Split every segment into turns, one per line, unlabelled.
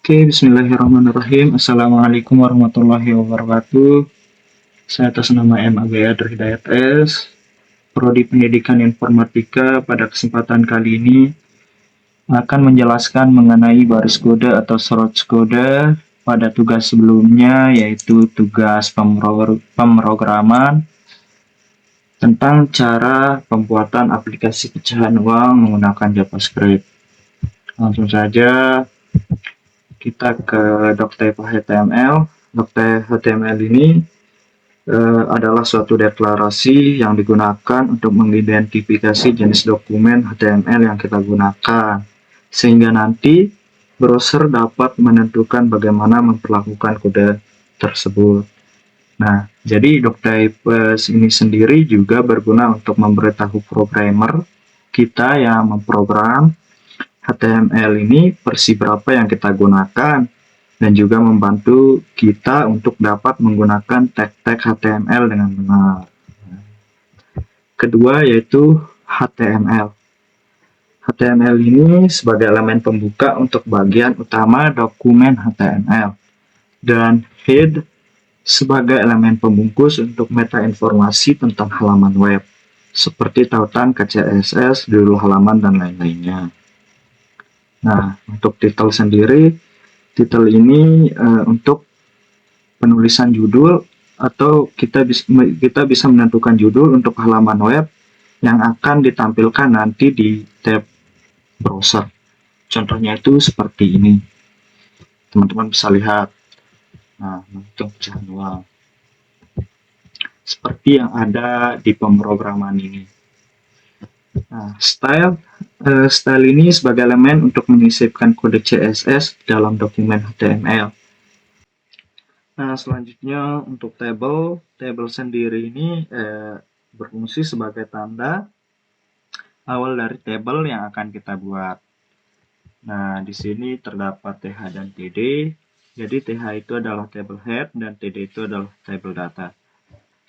Oke, bismillahirrahmanirrahim. Assalamualaikum warahmatullahi wabarakatuh. Saya atas nama M. Abiyadr Hidayat S. Prodi Pendidikan Informatika pada kesempatan kali ini akan menjelaskan mengenai baris kode atau source kode pada tugas sebelumnya, yaitu tugas pemrograman tentang cara pembuatan aplikasi pecahan uang menggunakan JavaScript. Langsung saja kita ke Dokter HTML. Dokter HTML ini adalah suatu deklarasi yang digunakan untuk mengidentifikasi jenis dokumen HTML yang kita gunakan, sehingga nanti browser dapat menentukan bagaimana memperlakukan kode tersebut. Nah, jadi Doctype ini sendiri juga berguna untuk memberitahu programmer kita yang memprogram HTML ini versi berapa yang kita gunakan, dan juga membantu kita untuk dapat menggunakan tag-tag HTML dengan benar. Kedua yaitu HTML. HTML ini sebagai elemen pembuka untuk bagian utama dokumen HTML, dan head sebagai elemen pembungkus untuk meta informasi tentang halaman web, seperti tautan ke CSS, judul halaman, dan lain-lainnya. Nah, untuk title sendiri, title ini untuk penulisan judul, atau kita bisa menentukan judul untuk halaman web yang akan ditampilkan nanti di tab browser. Contohnya itu seperti ini. Teman-teman bisa lihat. Nah, untuk pecahan uang. Seperti yang ada di pemrograman ini. Nah, style ini sebagai elemen untuk menyisipkan kode CSS dalam dokumen HTML. Nah, selanjutnya untuk table sendiri ini berfungsi sebagai tanda awal dari table yang akan kita buat. Nah, di sini terdapat TH dan TD. Jadi TH itu adalah table head dan TD itu adalah table data.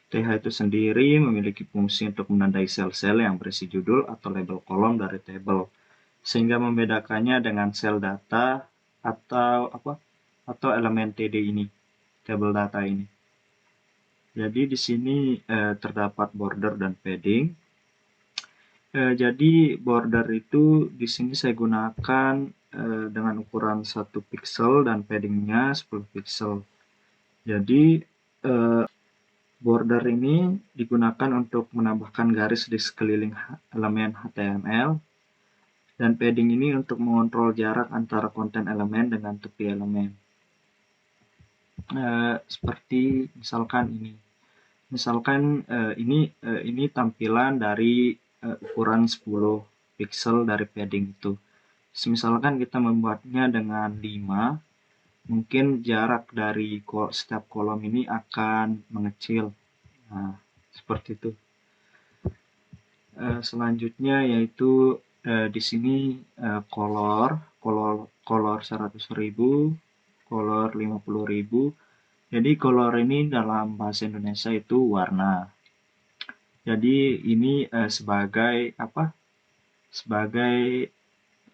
TH itu sendiri memiliki fungsi untuk menandai sel-sel yang berisi judul atau label kolom dari table, sehingga membedakannya dengan sel data atau elemen TD ini, table data ini. Jadi di sini terdapat border dan padding. Jadi border itu di sini saya gunakan dengan ukuran 1 pixel dan paddingnya 10 pixel. Jadi border ini digunakan untuk menambahkan garis di sekeliling elemen HTML, dan padding ini untuk mengontrol jarak antara konten elemen dengan tepi elemen. Seperti misalkan ini. Misalkan ini tampilan dari ukuran 10 pixel dari padding itu. Misalkan kita membuatnya dengan 5, mungkin jarak dari setiap kolom ini akan mengecil. Nah, seperti itu. Selanjutnya yaitu di sini color 100.000, color 50.000. Jadi color ini dalam bahasa Indonesia itu warna. Jadi ini sebagai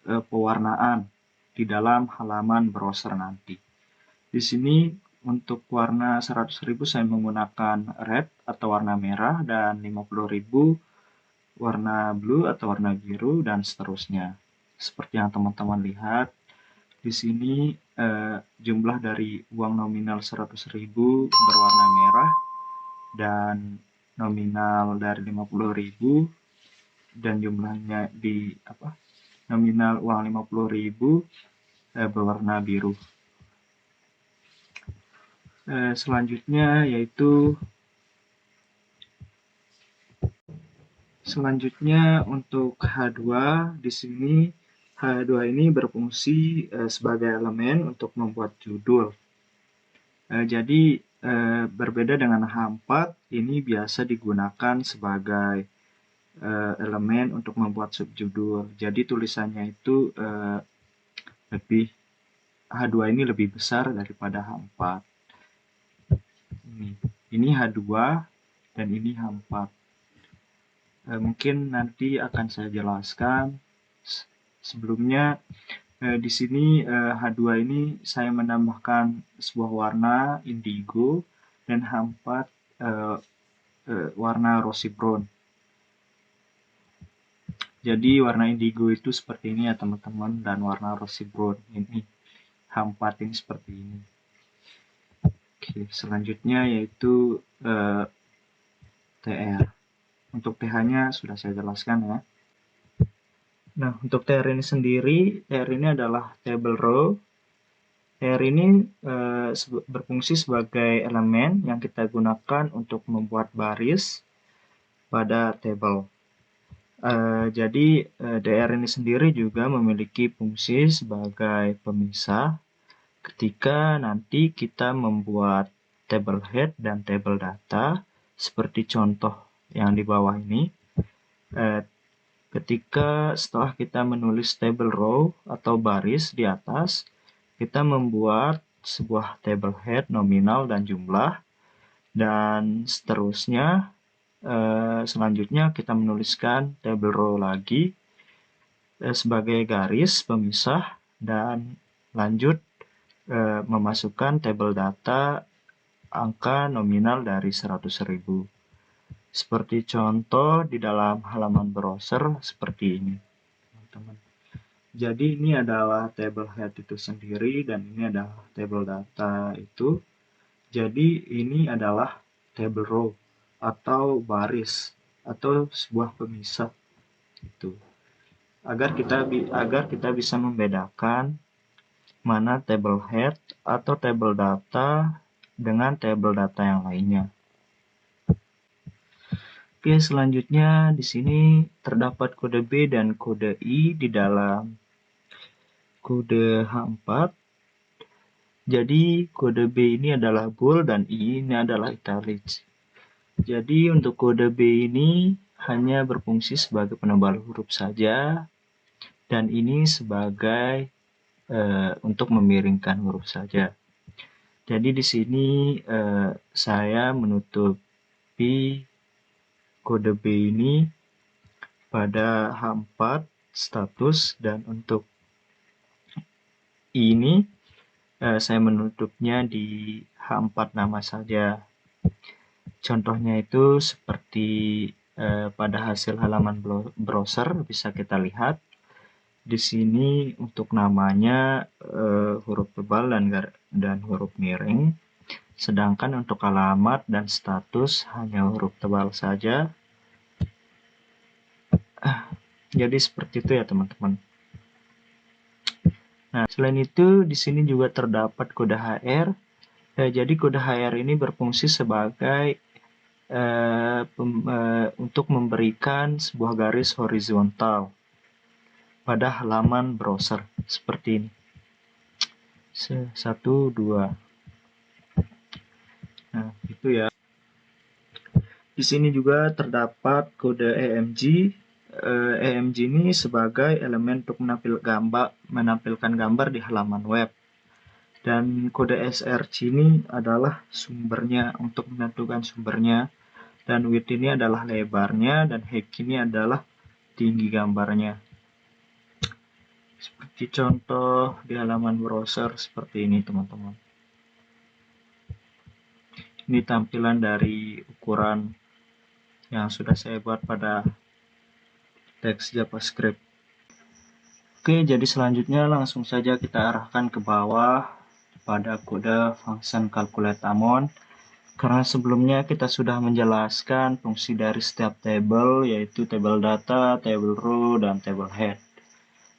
pewarnaan di dalam halaman browser nanti. Di sini untuk warna 100.000 saya menggunakan red atau warna merah, dan 50.000 warna blue atau warna biru, dan seterusnya. Seperti yang teman-teman lihat di sini, jumlah dari uang nominal 100.000 berwarna merah, dan nominal dari 50.000 dan jumlahnya nominal uang 50.000 berwarna biru. Selanjutnya untuk H2, di sini H2 ini berfungsi sebagai elemen untuk membuat judul. Jadi berbeda dengan H4, ini biasa digunakan sebagai elemen untuk membuat subjudul. Jadi tulisannya itu H2 ini lebih besar daripada H4. Ini H2 dan ini H4. Mungkin nanti akan saya jelaskan. Sebelumnya Di sini H2 ini saya menambahkan sebuah warna indigo dan H4 warna rosy brown. Jadi warna indigo itu seperti ini ya teman-teman, dan warna rosy brown ini H4 ini seperti ini. Oke, selanjutnya yaitu TR. Untuk TH-nya sudah saya jelaskan ya. Nah, untuk TR ini sendiri, TR ini adalah table row. TR ini berfungsi sebagai elemen yang kita gunakan untuk membuat baris pada table. Jadi DR ini sendiri juga memiliki fungsi sebagai pemisah ketika nanti kita membuat table head dan table data seperti contoh yang di bawah ini. Ketika setelah kita menulis table row atau baris di atas, kita membuat sebuah table head nominal dan jumlah, dan seterusnya. Selanjutnya kita menuliskan table row lagi sebagai garis pemisah, dan lanjut memasukkan table data angka nominal dari 100.000. Seperti contoh di dalam halaman browser seperti ini, teman-teman. Jadi ini adalah table head itu sendiri dan ini adalah table data itu. Jadi ini adalah table row atau baris atau sebuah pemisah itu. Agar kita bisa membedakan mana table head atau table data dengan table data yang lainnya. Oke, selanjutnya di sini terdapat kode B dan kode I di dalam kode H4. Jadi kode B ini adalah bold dan I ini adalah italics. Jadi untuk kode B ini hanya berfungsi sebagai penambal huruf saja, dan ini sebagai untuk memiringkan huruf saja. Jadi di sini saya menutupi kode B ini pada H4 status, dan untuk ini saya menutupnya di H4 nama saja. Contohnya itu seperti pada hasil halaman browser bisa kita lihat. Di sini untuk namanya huruf tebal dan huruf miring. Sedangkan untuk alamat dan status hanya huruf tebal saja. Jadi seperti itu ya teman-teman. Nah, selain itu di sini juga terdapat kode HR. Jadi kode HR ini berfungsi sebagai untuk memberikan sebuah garis horizontal pada halaman browser seperti ini. 1, 2. Nah, itu ya. Di sini juga terdapat kode EMG. EMG ini sebagai elemen untuk menampilkan gambar di halaman web. Dan kode SRC ini adalah sumbernya, untuk menentukan sumbernya. Dan width ini adalah lebarnya, dan height ini adalah tinggi gambarnya. Seperti contoh di halaman browser seperti ini teman-teman. Ini tampilan dari ukuran yang sudah saya buat pada teks JavaScript. Oke, jadi selanjutnya langsung saja kita arahkan ke bawah pada kode function calculate amount. Karena sebelumnya kita sudah menjelaskan fungsi dari setiap table, yaitu table data, table row, dan table head.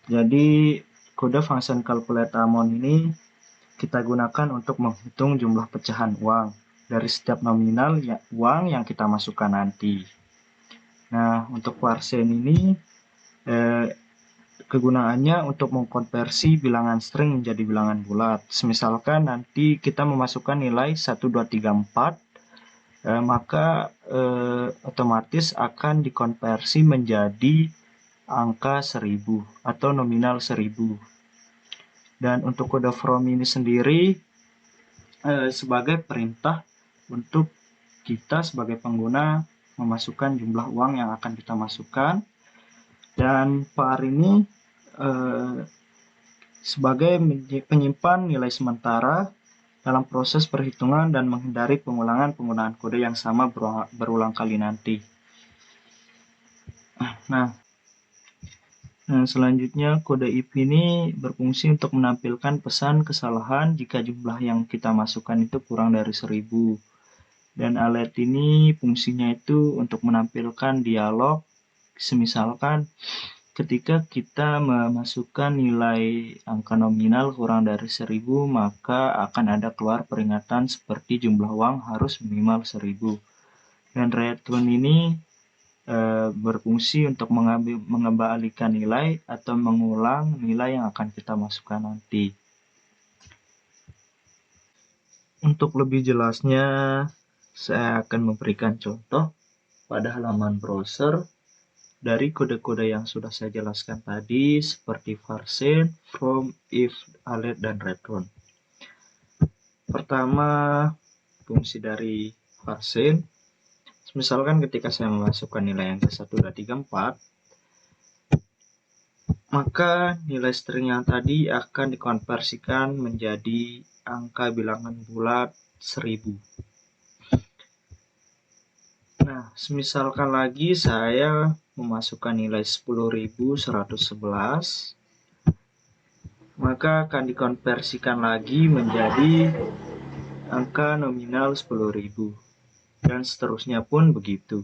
Jadi kode function calculate amount ini kita gunakan untuk menghitung jumlah pecahan uang dari setiap nominal uang yang kita masukkan nanti. Nah, untuk varsen ini kegunaannya untuk mengkonversi bilangan string menjadi bilangan bulat. Misalkan nanti kita memasukkan nilai 1, 2, 3, 4, maka otomatis akan dikonversi menjadi angka 1000 atau nominal 1000. Dan untuk kode from ini sendiri sebagai perintah untuk kita sebagai pengguna memasukkan jumlah uang yang akan kita masukkan. Dan var ini sebagai penyimpan nilai sementara dalam proses perhitungan dan menghindari pengulangan penggunaan kode yang sama berulang kali nanti. Nah, selanjutnya kode if ini berfungsi untuk menampilkan pesan kesalahan jika jumlah yang kita masukkan itu kurang dari 1000. Dan alert ini fungsinya itu untuk menampilkan dialog, semisalkan ketika kita memasukkan nilai angka nominal kurang dari 1000, maka akan ada keluar peringatan seperti jumlah uang harus minimal 1000. Dan return ini berfungsi untuk mengembalikan nilai atau mengulang nilai yang akan kita masukkan nanti. Untuk lebih jelasnya, saya akan memberikan contoh pada halaman browser dari kode-kode yang sudah saya jelaskan tadi, seperti var_send, from, if, alert, dan return. Pertama, fungsi dari var_send. Misalkan ketika saya memasukkan nilai angka 1, 2, 3, 4, maka nilai string yang tadi akan dikonversikan menjadi angka bilangan bulat 1000. Nah, misalkan lagi saya memasukkan nilai 10.111, maka akan dikonversikan lagi menjadi angka nominal 10.000, dan seterusnya pun begitu.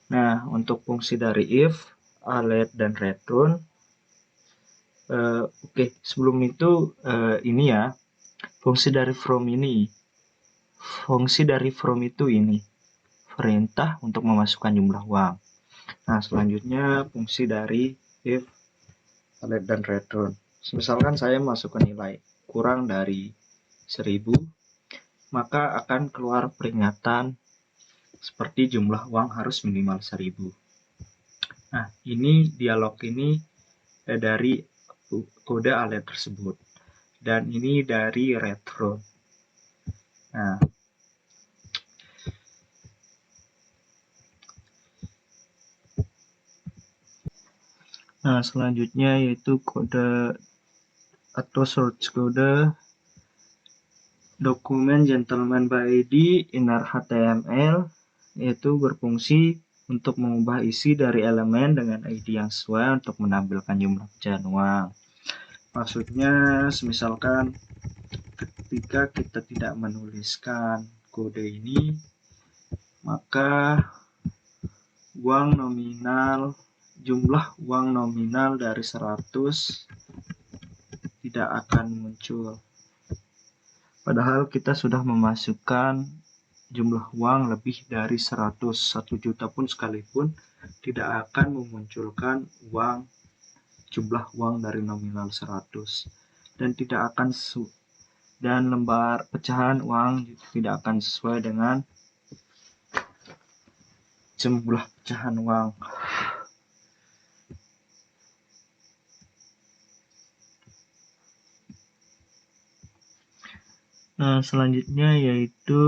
Nah, untuk fungsi dari if, alert, dan return, sebelum itu ini ya, fungsi dari from ini. Fungsi dari from itu ini, perintah untuk memasukkan jumlah uang. Nah, selanjutnya fungsi dari if, alert, dan return. Misalkan saya masukkan nilai kurang dari 1000, maka akan keluar peringatan seperti jumlah uang harus minimal 1000. Nah, ini dialog ini dari kode alert tersebut, dan ini dari return. Nah, selanjutnya yaitu kode atau source kode dokumen gentleman by ID inner HTML, yaitu berfungsi untuk mengubah isi dari elemen dengan ID yang sesuai untuk menampilkan jumlah pecahan uang. Maksudnya, misalkan ketika kita tidak menuliskan kode ini, maka jumlah uang nominal dari 100 tidak akan muncul. Padahal kita sudah memasukkan jumlah uang lebih dari 100 juta pun sekalipun tidak akan memunculkan jumlah uang dari nominal 100, dan lembar pecahan uang tidak akan sesuai dengan jumlah pecahan uang. Nah, selanjutnya yaitu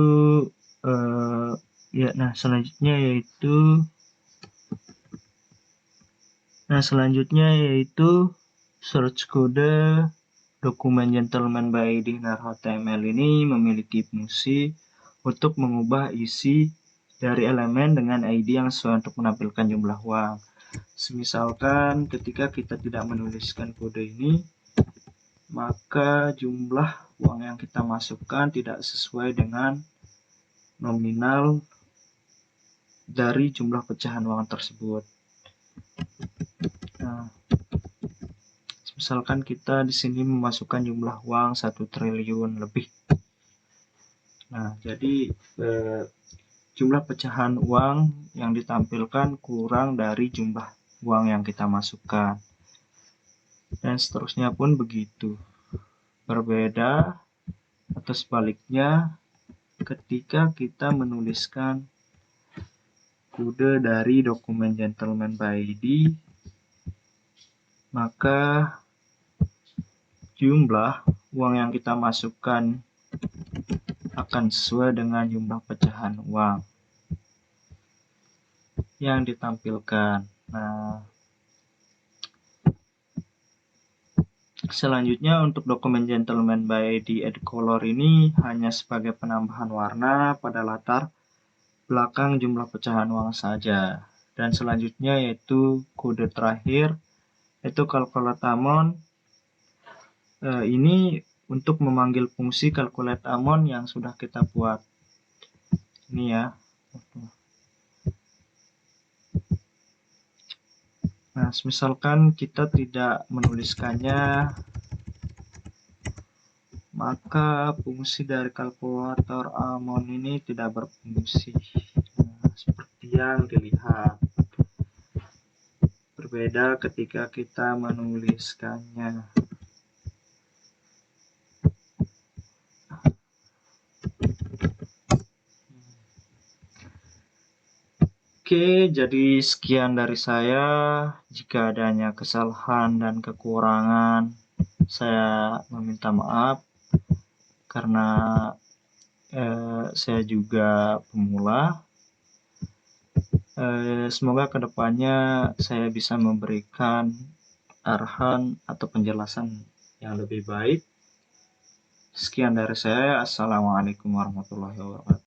search kode dokumen gentleman by ID inner HTML ini memiliki fungsi untuk mengubah isi dari elemen dengan ID yang sesuai untuk menampilkan jumlah uang. Misalkan ketika kita tidak menuliskan kode ini, maka jumlah uang yang kita masukkan tidak sesuai dengan nominal dari jumlah pecahan uang tersebut. Nah, misalkan kita di sini memasukkan jumlah uang 1 triliun lebih. Nah, jadi jumlah pecahan uang yang ditampilkan kurang dari jumlah uang yang kita masukkan. Dan seterusnya pun begitu. Berbeda atau sebaliknya ketika kita menuliskan kode dari dokumen gentleman by ID, maka jumlah uang yang kita masukkan akan sesuai dengan jumlah pecahan uang yang ditampilkan. Nah, Selanjutnya untuk dokumen Gentleman by the Ed Color ini hanya sebagai penambahan warna pada latar belakang jumlah pecahan uang saja. Dan selanjutnya yaitu kode terakhir, yaitu calculate amount. Ini untuk memanggil fungsi calculate amount yang sudah kita buat. Ini ya. Nah, misalkan kita tidak menuliskannya, maka fungsi dari kalkulator amount ini tidak berfungsi. Nah, seperti yang dilihat. Berbeda ketika kita menuliskannya. Oke, jadi sekian dari saya. Jika adanya kesalahan dan kekurangan, saya meminta maaf karena saya juga pemula. Semoga kedepannya saya bisa memberikan arahan atau penjelasan yang lebih baik. Sekian dari saya. Assalamualaikum warahmatullahi wabarakatuh.